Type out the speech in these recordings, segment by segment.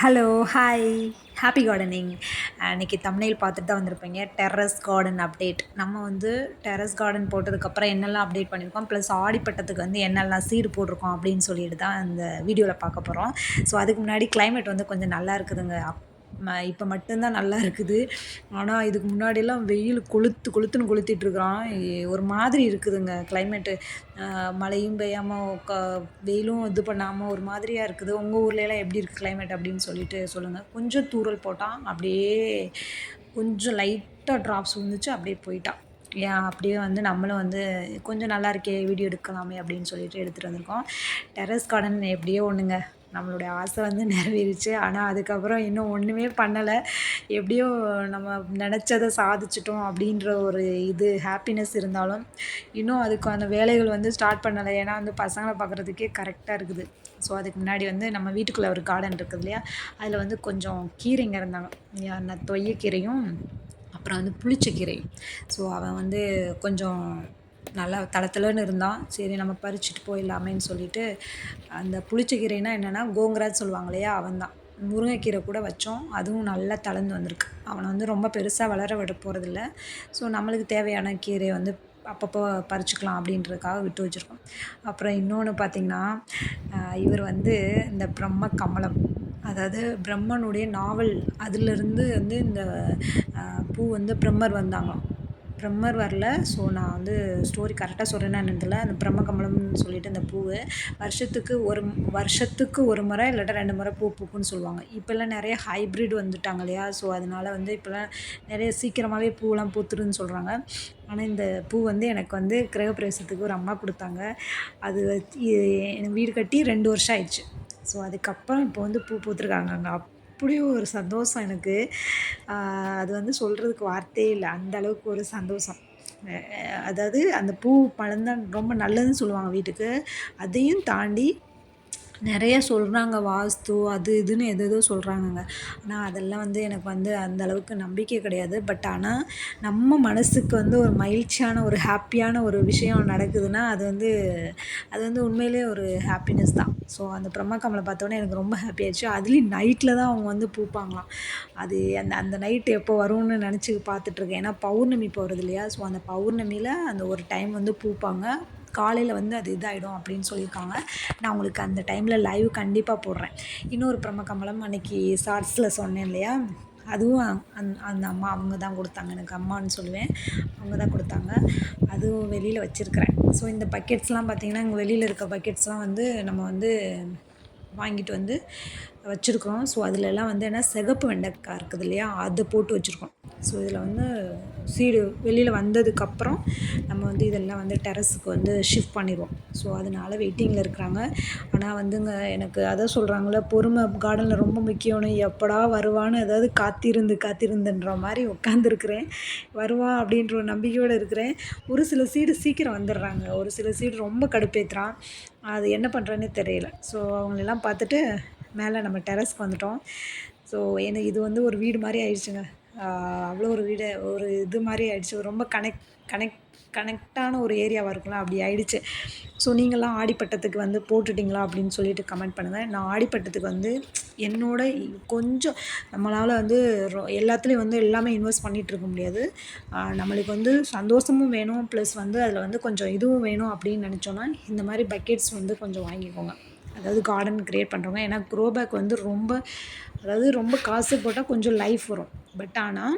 Hello, hi. Happy gardening. அன்றைக்கி thumbnail பார்த்துட்டு தான் வந்திருப்பீங்க. Terrace garden update. நம்ம வந்து டெர்ரஸ் கார்டன் போட்டதுக்கப்புறம் என்னெல்லாம் அப்டேட் பண்ணியிருக்கோம், ப்ளஸ் ஆடிப்பட்டத்துக்கு வந்து என்னெல்லாம் சீடு போட்டிருக்கோம் அப்படின்னு சொல்லிட்டு தான் இந்த வீடியோவில் பார்க்க போகிறோம். ஸோ அதுக்கு முன்னாடி கிளைமேட் வந்து கொஞ்சம் நல்லா இருக்குதுங்க. இப்போ மட்டும்தான் நல்லா இருக்குது. ஆனால் இதுக்கு முன்னாடியெல்லாம் வெயில் கொளுத்துன்னு கொளுத்திட்டுருக்குறான். ஒரு மாதிரி இருக்குதுங்க கிளைமேட்டு. மழையும் பெய்யாமல் வெயிலும் இது பண்ணாமல் ஒரு மாதிரியாக இருக்குது. உங்கள் ஊர்லலாம் எப்படி இருக்குது கிளைமேட் அப்படின்னு சொல்லிட்டு சொல்லுங்கள். கொஞ்சம் தூறல் போட்டான், அப்படியே கொஞ்சம் லைட்டாக ட்ராப்ஸ் விழுந்துச்சு, அப்படியே போயிட்டான். ஏன் அப்படியே வந்து நம்மளும் வந்து கொஞ்சம் நல்லா இருக்கே வீடியோ எடுக்கலாமே அப்படின்னு சொல்லிட்டு எடுத்துகிட்டு வந்திருக்கோம். டெர்ரஸ் கார்டன் எப்படியோ ஒன்றுங்க, நம்மளுடைய ஆசை வந்து நிறைவேறிச்சு. ஆனால் அதுக்கப்புறம் இன்னும் ஒன்றுமே பண்ணலை. எப்படியோ நம்ம நினச்சதை சாதிச்சிட்டோம் அப்படின்ற ஒரு ஹாப்பினஸ் இருந்தாலும் இன்னும் அதுக்கான வேலைகள் வந்து ஸ்டார்ட் பண்ணலை. ஏன்னா வந்து பசங்களை பார்க்குறதுக்கே கரெக்டாக இருக்குது. ஸோ அதுக்கு முன்னாடி வந்து நம்ம வீட்டுக்குள்ளே ஒரு கார்டன் இருக்குது இல்லையா, அதில் வந்து கொஞ்சம் கீரைங்க இருந்தாங்க. தொய்யக்கீரையும் அப்புறம் வந்து புளிச்சக்கீரையும். ஸோ அவன் வந்து கொஞ்சம் நல்லா தளதளன்னு இருந்தான். சரி நம்ம பறிச்சுட்டு போயிடலாமேன்னு சொல்லிட்டு, அந்த புளிச்சக்கீரைனா என்னென்னா கோங்கரான்னு சொல்லுவாங்க இல்லையா, அவன் தான். முருங்கைக்கீரை கூட வச்சோம், அதுவும் நல்லா தளர்ந்து வந்திருக்கு. அவனை வந்து ரொம்ப பெருசாக வளர விட போகிறதில்ல. ஸோ நம்மளுக்கு தேவையான கீரையை வந்து அப்பப்போ பறிச்சுக்கலாம் அப்படின்றதுக்காக விட்டு வச்சுருக்கோம். அப்புறம் இன்னொன்று பார்த்திங்கன்னா, இவர் வந்து இந்த பிரம்ம கமலம், அதாவது பிரம்மனுடைய நாவல், அதிலிருந்து வந்து இந்த பூ வந்து பிரம்மர் வந்தாங்களாம். பிரம்மர் வரல. ஸோ நான் வந்து ஸ்டோரி கரெக்டாக சொல்கிறேன்னா என்னதில்ல. அந்த பிரம்மகமலம்னு சொல்லிட்டு அந்த பூ வருஷத்துக்கு ஒரு முறை இல்லாட்டா 2 முறை பூ பூக்குன்னு சொல்லுவாங்க. இப்போல்லாம் நிறைய ஹைப்ரிட் வந்துட்டாங்க இல்லையா. ஸோ அதனால் வந்து இப்போல்லாம் நிறைய சீக்கிரமாகவே பூவெல்லாம் பூத்துருன்னு சொல்கிறாங்க. ஆனால் இந்த பூ வந்து எனக்கு வந்து கிரகப்பிரவேசத்துக்கு ஒரு அம்மா கொடுத்தாங்க. அது எனக்கு வீடு கட்டி 2 வருஷம் ஆயிடுச்சு. ஸோ அதுக்கப்புறம் இப்போ வந்து பூ பூத்துருக்காங்கங்க. அப்படி ஒரு சந்தோஷம் எனக்கு. அது வந்து சொல்கிறதுக்கு வார்த்தையே இல்லை. அந்த அளவுக்கு ஒரு சந்தோஷம். அதாவது அந்த பூ பழந்தான் ரொம்ப நல்லதுன்னு சொல்லுவாங்க வீட்டுக்கு. அதையும் தாண்டி நிறைய சொல்கிறாங்க, வாஸ்து அது இதுன்னு எதேதோ சொல்கிறாங்கங்க. ஆனால் அதெல்லாம் வந்து எனக்கு வந்து அந்த அளவுக்கு நம்பிக்கை கிடையாது. பட் ஆனால் நம்ம மனசுக்கு வந்து ஒரு மகிழ்ச்சியான ஒரு ஹாப்பியான ஒரு விஷயம் நடக்குதுன்னா அது வந்து உண்மையிலேயே ஒரு ஹாப்பினஸ் தான். ஸோ அந்த பிரம்மகமலை பார்த்தோன்னே எனக்கு ரொம்ப ஹாப்பி ஆயிடுச்சு. அதுலேயும் நைட்டில் தான் அவங்க வந்து பூப்பாங்களாம். அது அந்த நைட்டு எப்போ வரும்னு நினச்சி பார்த்துட்ருக்கேன். ஏன்னா பௌர்ணமி போகிறது இல்லையா. ஸோ அந்த பௌர்ணமியில் அந்த ஒரு டைம் வந்து பூப்பாங்க. காலையில் வந்து அது இதாகிடும் அப்படின்னு சொல்லியிருக்காங்க. நான் உங்களுக்கு அந்த டைமில் லைவ் கண்டிப்பாக போடுறேன். இன்னொரு பிரம்மகமலம் அன்றைக்கி ஷார்ட்ஸில் சொன்னேன் இல்லையா, அதுவும் அந்த அம்மா அவங்க தான் கொடுத்தாங்க. எனக்கு அம்மான்னு சொல்லுவேன், அவங்க தான் கொடுத்தாங்க. அதுவும் வெளியில் வச்சுருக்கிறேன். ஸோ இந்த பக்கெட்ஸ்லாம் பார்த்திங்கன்னா, இங்கே வெளியில் இருக்க பக்கெட்ஸ்லாம் வந்து நம்ம வந்து வாங்கிட்டு வந்து வச்சுருக்குறோம். ஸோ அதிலெல்லாம் வந்து என்ன சிகப்பு வெண்டைக்காய் இருக்குது இல்லையா, அதை போட்டு வச்சுருக்கோம். ஸோ இதில் வந்து சீடு வெளியில் வந்ததுக்கப்புறம் நம்ம வந்து இதெல்லாம் வந்து டெரஸுக்கு வந்து ஷிஃப்ட் பண்ணிடுவோம். ஸோ அதனால் வெயிட்டிங்கில் இருக்கிறாங்க. ஆனால் வந்துங்க எனக்கு அதான் சொல்கிறாங்களே, பொறுமை கார்டனில் ரொம்ப முக்கியம்னு. எப்படா வருவான்னு அதாவது காத்திருந்துன்ற மாதிரி உட்காந்துருக்குறேன். வருவான் அப்படின்ற ஒரு நம்பிக்கையோடு இருக்கிறேன். ஒரு சில சீடு சீக்கிரம் வந்துடுறாங்க, ஒரு சில சீடு ரொம்ப கடுப்பேற்றுறான். அது என்ன பண்ணுறேன்னே தெரியல. ஸோ அவங்களெல்லாம் பார்த்துட்டு மேலே நம்ம டெரஸ்க்கு வந்துட்டோம். ஸோ எனக்கு இது வந்து ஒரு வீடு மாதிரி ஆயிடுச்சுங்க. அவ்வளோ ஒரு வீடு, ஒரு இது மாதிரி ஆயிடுச்சு. ரொம்ப கனெக்டான ஒரு ஏரியாவாக இருக்கலாம், அப்படி ஆயிடுச்சு. ஸோ நீங்கள்லாம் ஆடிப்பட்டத்துக்கு வந்து போட்டுட்டிங்களா அப்படின்னு சொல்லிட்டு கமெண்ட் பண்ணுங்கள். நான் ஆடிப்பட்டத்துக்கு வந்து என்னோட கொஞ்சம் நம்மளால் வந்து எல்லாத்துலேயும் வந்து எல்லாமே இன்வெஸ்ட் பண்ணிகிட்ருக்க முடியாது. நம்மளுக்கு வந்து சந்தோஷமும் வேணும், ப்ளஸ் வந்து அதில் வந்து கொஞ்சம் இதுவும் வேணும் அப்படின்னு நினச்சோன்னா இந்த மாதிரி பக்கெட்ஸ் வந்து கொஞ்சம் வாங்கிக்கோங்க. அதாவது கார்டன் க்ரியேட் பண்ணுறவங்க. ஏன்னா க்ரோ பேக் வந்து ரொம்ப காசு போட்டால் கொஞ்சம் லைஃப் வரும். பட் ஆனால்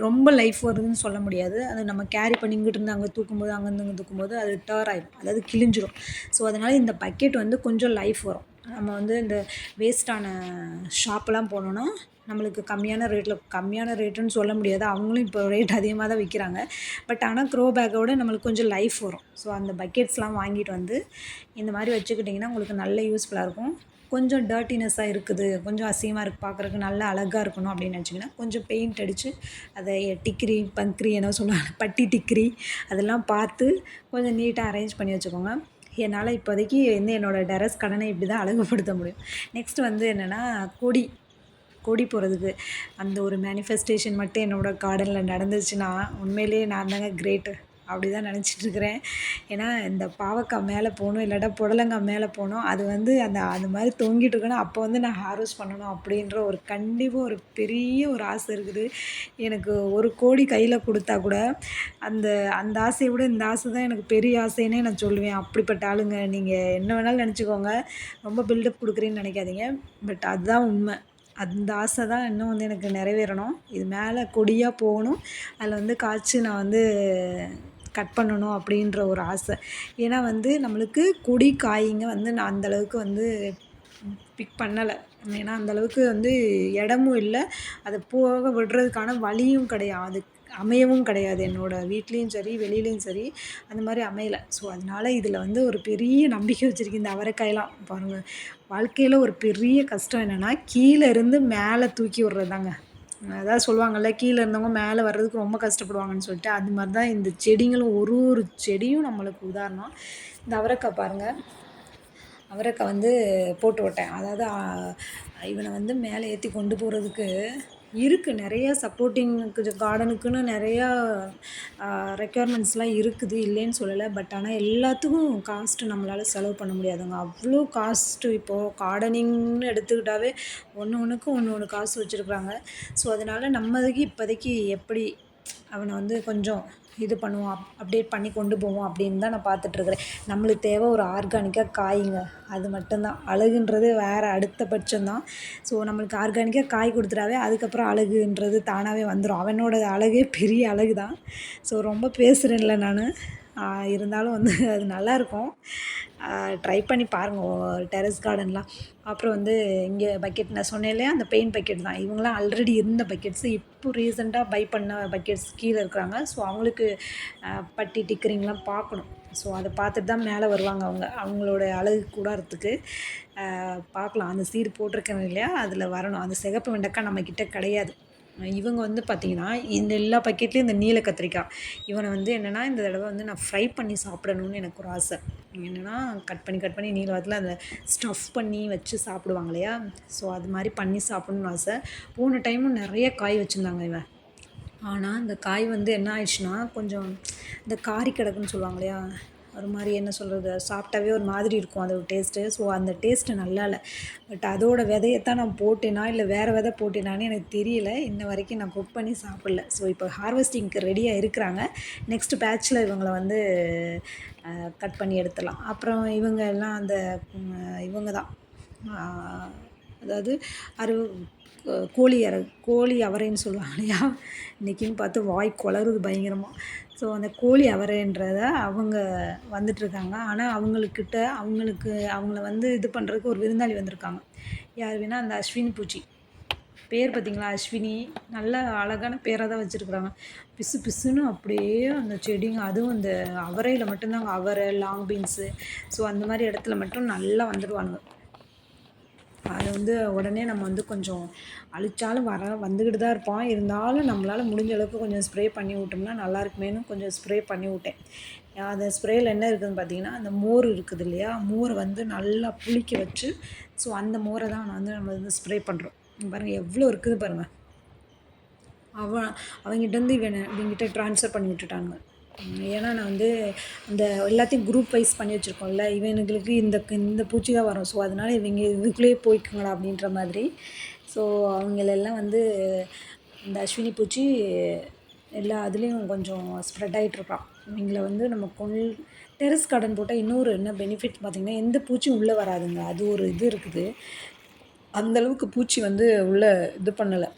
ரொம்ப லைஃப் வருதுன்னு சொல்ல முடியாது. அது நம்ம கேரி பண்ணி இங்கிட்டிருந்து அங்கே தூக்கும்போது, அங்கேருந்து இங்கே தூக்கும்போது அது டேர் ஆகிடும், அதாவது கிழிஞ்சிடும். ஸோ அதனால் இந்த பக்கெட் வந்து கொஞ்சம் லைஃப் வரும். நம்ம வந்து இந்த வேஸ்ட்டான ஷாப்பெல்லாம் போனோன்னா நம்மளுக்கு கம்மியான ரேட்டுன்னு சொல்ல முடியாது. அவங்களும் இப்போ ரேட் அதிகமாக தான் விற்கிறாங்க. பட் ஆனால் க்ரோ பேக்கோட நம்மளுக்கு கொஞ்சம் லைஃப் வரும். ஸோ அந்த பக்கெட்ஸ்லாம் வாங்கிட்டு வந்து இந்த மாதிரி வச்சுக்கிட்டிங்கன்னா உங்களுக்கு நல்ல யூஸ்ஃபுல்லாக இருக்கும். கொஞ்சம் டர்ட்டினஸ்ஸாக இருக்குது, கொஞ்சம் அசிங்கமாக இருக்குது, பார்க்குறதுக்கு நல்லா அழகாக இருக்கணும் அப்படின்னு நினச்சிங்கன்னா கொஞ்சம் பெயிண்ட் அடித்து அதை டிக்கிரி பங்க்ரி என்ன சொல்லுவாங்க, பட்டி டிக்கிரி அதெல்லாம் பார்த்து கொஞ்சம் நீட்டாக அரேஞ்ச் பண்ணி வச்சுக்கோங்க. என்னால் இப்போதைக்கு வந்து என்னோடய டெரஸ் கார்டனை இப்படி தான் அழகுபடுத்த முடியும். நெக்ஸ்ட் வந்து என்னென்னா கொடி போடுறதுக்கு அந்த ஒரு மேனிஃபெஸ்டேஷன் மட்டும் என்னோடய கார்டனில் நடந்துச்சுன்னா உண்மையிலேயே நான் தாங்க கிரேட்டு. அப்படி தான் நினச்சிட்ருக்கிறேன். ஏன்னா இந்த பாவக்காய் மேலே போகணும், இல்லாட்டா புடலங்காய் மேலே போகணும். அது வந்து அந்த மாதிரி தொங்கிட்டு இருக்கணும். அப்போ வந்து நான் ஹார்வெஸ்ட் பண்ணணும் அப்படின்ற கண்டிப்பாக ஒரு பெரிய ஒரு ஆசை இருக்குது. எனக்கு 1,00,00,000 கையில் கொடுத்தா கூட அந்த அந்த ஆசையை விட இந்த ஆசை தான் எனக்கு பெரிய ஆசைன்னே நான் சொல்லுவேன். அப்படிப்பட்ட ஆளுங்க. நீங்கள் என்ன வேணாலும் நினச்சிக்கோங்க. ரொம்ப பில்டப் கொடுக்குறேன்னு நினைக்காதீங்க. பட் அதுதான் உண்மை. அந்த ஆசை தான் இன்னும் வந்து எனக்கு நிறைவேறணும். இது மேலே கொடியாக போகணும். அதில் வந்து காய்ச்சி நான் வந்து கட் பண்ணணும் அப்படின்ற ஒரு ஆசை. ஏன்னா வந்து நம்மளுக்கு கொடி காய்ங்க வந்து நான் அந்தளவுக்கு வந்து பிக் பண்ணலை. ஏன்னா அந்தளவுக்கு வந்து இடமும் இல்லை. அதை போக விடுறதுக்கான வழியும் கிடையாது. அமையவும் கிடையாது. என்னோடய வீட்லேயும் சரி, வெளியிலேயும் சரி அந்த மாதிரி அமையலை. ஸோ அதனால இதில் வந்து ஒரு பெரிய நம்பிக்கை வச்சுருக்கேன். இந்த அவரைக்காயெல்லாம் பாருங்கள், வாழ்க்கையில் ஒரு பெரிய கஷ்டம் என்னென்னா கீழே இருந்து மேலே தூக்கி விட்றது தாங்க. அதாவது சொல்லுவாங்கள்ல, கீழே இருந்தவங்க மேலே வர்றதுக்கு ரொம்ப கஷ்டப்படுவாங்கன்னு சொல்லிட்டு, அது மாதிரி தான் இந்த செடிங்களும். ஒரு செடியும் நம்மளுக்கு உதாரணம். இந்த அவரைக்காய் பாருங்கள், அவரைக்காய் வந்து போட்டு விட்டேன். அதாவது இவனை வந்து மேலே ஏற்றி கொண்டு போகிறதுக்கு இருக்குது. நிறைய சப்போர்ட்டிங்க்கு கார்டனுக்குன்னு நிறையா ரெக்யர்மெண்ட்ஸ்லாம் இருக்குது, இல்லைன்னு சொல்லலை. பட் ஆனால் எல்லாத்துக்கும் காஸ்ட்டு நம்மளால் செலவு பண்ண முடியாதுங்க. அவ்வளோ காஸ்ட்டு இப்போது கார்டனிங்னு எடுத்துக்கிட்டாவே ஒன்றுக்கும் ஒன்று காசு வச்சுருக்குறாங்க. ஸோ அதனால் நம்மதுக்கு இப்போதைக்கு எப்படி அவனை வந்து கொஞ்சம் இது பண்ணுவோம், அப்டேட் பண்ணி கொண்டு போவோம் அப்படின்னு தான் நான் பார்த்துட்ருக்குறேன். நம்மளுக்கு தேவை ஒரு ஆர்கானிக்காக காய்ங்க. அது மட்டும்தான். அழகுன்றது வேறு அடுத்த பட்சம்தான். ஸோ நம்மளுக்கு ஆர்கானிக்காக காய் கொடுத்துட்டாவே அதுக்கப்புறம் அழகுன்றது தானாகவே வந்துடும். அவனோட அழகே பெரிய அழகு தான். ஸோ ரொம்ப பேசுகிறேன்ல நான். இருந்தாலும் வந்து அது நல்லாயிருக்கும். ட்ரை பண்ணி பாருங்கள் டெரஸ் கார்டன்லாம். அப்புறம் வந்து இங்கே பக்கெட் நான் சொன்னேன் இல்லையா, அந்த பெயிண்ட் பக்கெட் தான். இவங்களாம் ஆல்ரெடி இருந்த பக்கெட்ஸு. இப்போ ரீசெண்டாக பை பண்ண பக்கெட்ஸ் கீழே இருக்கிறாங்க. ஸோ அவங்களுக்கு பட்டி டிக்கரிங்லாம் பார்க்கணும். ஸோ அதை பார்த்துட்டு தான் மேலே வருவாங்க அவங்களோட அழகு கூடாரத்துக்கு. பார்க்கலாம். அந்த சீடு போட்டிருக்கேன் இல்லையா, அதில் வரணும். அந்த சிகப்பு வெண்டைக்காய் நம்மக்கிட்ட கிடையாது. இவங்க வந்து பார்த்திங்கன்னா, இந்த எல்லா பக்கெட்லேயும் இந்த நீல கத்திரிக்காய். இவனை வந்து என்னென்னா இந்த தடவை வந்து நான் ஃப்ரை பண்ணி சாப்பிடணும்னு எனக்கு ஒரு ஆசை. என்னென்னா கட் பண்ணி நீல வாக்கில் அந்த ஸ்டஃப் பண்ணி வச்சு சாப்பிடுவாங்க இல்லையா, ஸோ அது மாதிரி பண்ணி சாப்பிட்ணுன்னு ஆசை. போன டைமும் நிறைய காய் வச்சுருந்தாங்க இவன். ஆனால் இந்த காய் வந்து என்ன ஆயிடுச்சுன்னா, கொஞ்சம் இந்த காரி கிடக்குன்னு சொல்லுவாங்க இல்லையா, ஒரு மாதிரி என்ன சொல்கிறது, சாப்பிட்டாவே ஒரு மாதிரி இருக்கும் அதோட டேஸ்ட்டு. ஸோ அந்த டேஸ்ட்டு நல்லா இல்லை. பட் அதோட விதையத்தான் நான் போட்டேனா இல்லை வேறு விதை போட்டேனான்னு எனக்கு தெரியல. இன்ன வரைக்கும் நான் குக் பண்ணி சாப்பிடல. ஸோ இப்போ ஹார்வெஸ்டிங்க்கு ரெடியாக இருக்கிறாங்க. நெக்ஸ்ட் பேட்ச்சில் இவங்களை வந்து கட் பண்ணி எடுத்துடலாம். அப்புறம் இவங்க எல்லாம் அந்த இவங்க தான், அதாவது கோழி அவரைன்னு சொல்லுவாங்க இல்லையா, இன்றைக்கின்னு பார்த்து வாய் குளறுது பயங்கரமாக. ஸோ அந்த கோழி அவரைன்றத அவங்க வந்துட்டுருக்காங்க. ஆனால் அவங்கள வந்து இது பண்ணுறதுக்கு ஒரு விருந்தாளி வந்திருக்காங்க. யார் வேணால் அந்த அஸ்வினி பூச்சி. பேர் பார்த்திங்களா, அஸ்வினி. நல்ல அழகான பேராக தான் வச்சுருக்குறாங்க. பிசு பிசுன்னு அப்படியே அந்த செடிங்க. அதுவும் இந்த அவரையில் மட்டும்தாங்க, அவரை, லாங் பீன்ஸு, ஸோ அந்த மாதிரி இடத்துல மட்டும் நல்லா வந்துடுவானுங்க. அதை வந்து உடனே நம்ம வந்து கொஞ்சம் அழிச்சாலும் வந்துக்கிட்டு தான் இருப்பான். இருந்தாலும் நம்மளால் முடிஞ்ச அளவுக்கு கொஞ்சம் ஸ்ப்ரே பண்ணி விட்டோம்னா நல்லா இருக்குமேனு கொஞ்சம் ஸ்ப்ரே பண்ணி விட்டேன். அந்த ஸ்ப்ரேயில் என்ன இருக்குதுன்னு பார்த்தீங்கன்னா, அந்த மோர் இருக்குது இல்லையா, மோரை வந்து நல்லா புளிக்க வச்சு, ஸோ அந்த மோரை தான் நம்ம வந்து ஸ்ப்ரே பண்ணுறோம். பாருங்கள் எவ்வளோ இருக்குது பாருங்கள். அவங்ககிட்டேருந்து இவங்கிட்ட ட்ரான்ஸ்ஃபர் பண்ணி விட்டுட்டாங்க. ஏன்னா நான் வந்து அந்த எல்லாத்தையும் குரூப் வைஸ் பண்ணி வச்சுருக்கோம்ல, இவனுங்களுக்கு இந்த பூச்சி தான் வரும். ஸோ அதனால் இவங்க இதுக்குள்ளேயே போய்க்குங்களா அப்படின்ற மாதிரி. ஸோ அவங்களெல்லாம் வந்து இந்த அஸ்வினி பூச்சி எல்லா இதுலேயும் கொஞ்சம் ஸ்ப்ரெட் ஆகிட்ருக்கான். இவங்கள வந்து நம்ம டெரஸ் கார்டன் போட்டால் இன்னொரு என்ன பெனிஃபிட் பார்த்திங்கன்னா, எந்த பூச்சியும் உள்ளே வராதுங்க. அது ஒரு இது இருக்குது. அந்தளவுக்கு பூச்சி வந்து உள்ளே இது பண்ணலை.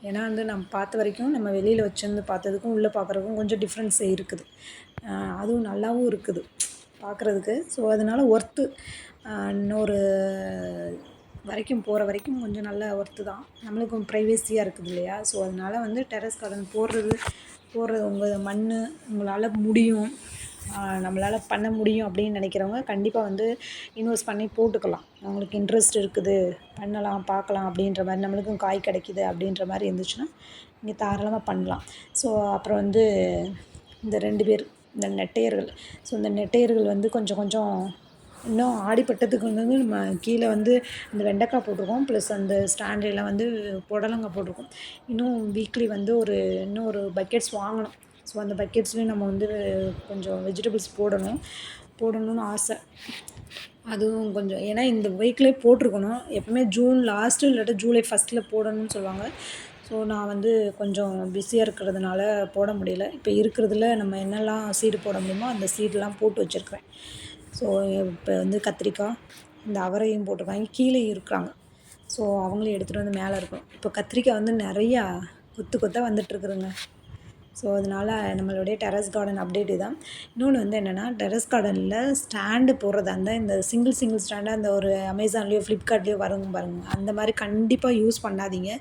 ஏன்னா வந்து நம்ம பார்த்த வரைக்கும் நம்ம வெளியில் வச்சுருந்து பார்த்ததுக்கும் உள்ளே பார்க்குறதுக்கும் கொஞ்சம் டிஃப்ரென்ஸ் இருக்குது. அதுவும் நல்லாவும் இருக்குது பார்க்குறதுக்கு. ஸோ அதனால் ஒர்த்து இன்னொரு வரைக்கும் போகிற வரைக்கும் கொஞ்சம் நல்ல ஒர்த்து தான். நம்மளுக்கும் ப்ரைவேசியாக இருக்குது இல்லையா. ஸோ அதனால் வந்து டெரஸ் கார்டன் போடுறது உங்கள் மண் உங்களால் முடியும், நம்மளால் பண்ண முடியும் அப்படின்னு நினைக்கிறவங்க கண்டிப்பாக வந்து இன்வெஸ்ட் பண்ணி போட்டுக்கலாம். அவங்களுக்கு இன்ட்ரெஸ்ட் இருக்குது, பண்ணலாம், பார்க்கலாம் அப்படின்ற மாதிரி, நம்மளுக்கும் காய் கிடைக்கிது அப்படின்ற மாதிரி இருந்துச்சுன்னா நீங்கள் தாராளமாக பண்ணலாம். ஸோ அப்புறம் வந்து இந்த 2 பேர் இந்த நெட்டையர்கள். ஸோ இந்த நெட்டையர்கள் வந்து கொஞ்சம் இன்னும் ஆடிப்பட்டத்துக்கு வந்து நம்ம கீழே வந்து இந்த வெண்டைக்காய் போட்டிருக்கோம். ப்ளஸ் அந்த ஸ்டாண்ட்லாம் வந்து புடலங்காய் போட்டிருக்கோம். இன்னும் வீக்லி வந்து இன்னும் ஒரு பக்கெட்ஸ் வாங்கணும். ஸோ அந்த பக்கெட்ஸ்லேயும் நம்ம வந்து கொஞ்சம் வெஜிடபிள்ஸ் போடணும்னு ஆசை. அதுவும் கொஞ்சம் ஏன்னா இந்த வீக்லேயே போட்டிருக்கணும். எப்பவுமே ஜூன் லாஸ்ட்டு இல்லாட்டி ஜூலை ஃபஸ்ட்டில் போடணும்னு சொல்லுவாங்க. ஸோ நான் வந்து கொஞ்சம் பிஸியாக இருக்கிறதுனால போட முடியல. இப்போ இருக்கிறதுல நம்ம என்னெல்லாம் சீடு போட முடியுமோ அந்த சீடெலாம் போட்டு வச்சுருக்கிறேன். ஸோ இப்போ வந்து கத்திரிக்காய், இந்த அவரையும் போட்டிருக்காங்க. கீழே இருக்கிறாங்க. ஸோ அவங்களையும் எடுத்துகிட்டு வந்து மேலே இருக்கும். இப்போ கத்திரிக்காய் வந்து நிறையா கொத்து கொத்தாக வந்துட்டுருக்குதுங்க. ஸோ அதனால் நம்மளுடைய டெரஸ் கார்டன் அப்டேட் இதான். இன்னொன்று வந்து என்னென்னா, டெரஸ் கார்டனில் ஸ்டாண்டு போடுறதா இருந்தால் இந்த சிங்கிள் ஸ்டாண்டாக அந்த ஒரு அமேசான்லேயோ ஃப்ளிப்கார்ட்லேயோ வருங்க பாருங்க, அந்த மாதிரி கண்டிப்பாக யூஸ் பண்ணாதீங்க.